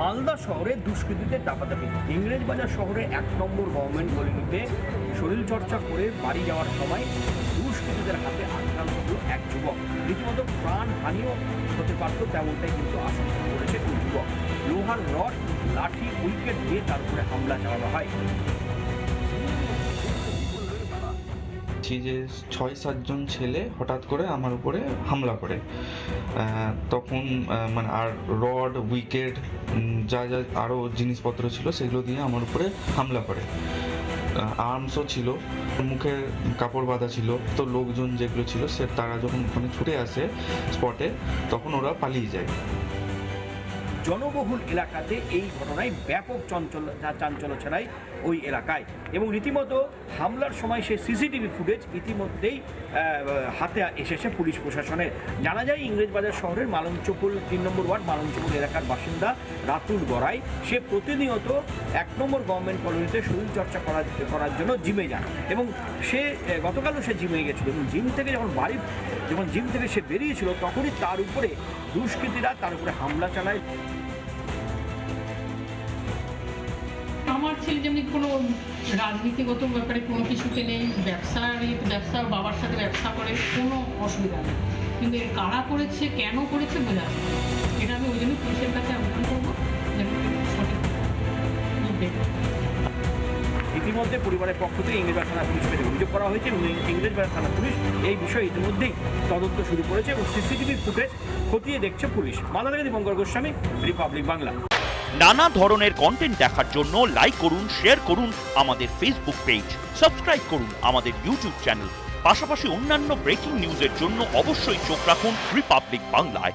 মালদা শহরে দুষ্কৃতীদের দাপাদাপি। ইংরেজবাজার শহরে 1 নম্বর গভর্নমেন্ট কলোনিতে শরীরচর্চা করে বাড়ি যাওয়ার সময় দুষ্কৃতীদের হাতে আক্রান্ত হল এক যুবক। রীতিমতো প্রাণহানিও হতে পারত, তেমনটাই কিন্তু আশঙ্কা করেছে ওই যুবক। লোহার রড, লাঠি, উইকেট দিয়ে তার উপরে হামলা চালানো হয়। যে 6-7 জন ছেলে হঠাৎ করে আমার উপরে হামলা করে, তখন মানে আর রড, উইকেট, যা যা আরও জিনিসপত্র ছিল সেগুলো দিয়ে আমার উপরে হামলা করে। আর্মসও ছিল, মুখে কাপড় বাঁধা ছিল। তো লোকজন যেগুলো ছিল তারা যখন ওখানে ছুটে আসে স্পটে, তখন ওরা পালিয়ে যায়। জনবহুল এলাকাতে এই ঘটনায় ব্যাপক চাঞ্চল্য ছড়ায় ওই এলাকায়, এবং রীতিমতো হামলার সময় সে সিসিটিভি ফুটেজ ইতিমধ্যেই হাতে এসেছে পুলিশ প্রশাসনের। জানা যায় ইংরেজবাজার শহরের মালঞ্চপুর 3 নম্বর ওয়ার্ড মালঞ্চপুর এলাকার বাসিন্দা রাতুল গড়াই। সে প্রতিনিয়ত 1 নম্বর গভর্নমেন্ট কলোনিতে শরীরচর্চা করার জন্য জিমে যান, এবং সে গতকালও সে জিমে গেছিল। এবং জিম থেকে সে বেরিয়েছিল, তখনই তার উপরে দুষ্কৃতীরা তার উপরে হামলা চালায়। আমার ছেলে যেমনি কোনো রাজনীতিগত ব্যাপারে কোনো কিছুতে নেই, ব্যবসা বাবার সাথে ব্যবসা করে, কোনো অসুবিধা নেই, কিন্তু এর কারা করেছে, কেন করেছে বোঝা যায়। এটা আমি ওই জন্য পুলিশের কাছে আবেদন করবো যেন সঠিক দেখবে। ইতিমধ্যে পরিবারের পক্ষ থেকে ইংরেজবাজার থানা পুলিশকে অভিযোগ করা হয়েছে, এবং ইংরেজবাজার থানা পুলিশ এই বিষয়ে ইতিমধ্যেই তদন্ত শুরু করেছে, এবং সিসিটিভি ফুটেজ খতিয়ে দেখছে পুলিশ। মালদা থেকে দীপঙ্কর গোস্বামী, রিপাবলিক বাংলা। নানা ধরনের কন্টেন্ট দেখার জন্য লাইক করুন, শেয়ার করুন আমাদের ফেসবুক পেজ, সাবস্ক্রাইব করুন আমাদের ইউটিউব চ্যানেল। পাশাপাশি অন্যান্য ব্রেকিং নিউজের জন্য অবশ্যই চোখ রাখুন রিপাবলিক বাংলায়।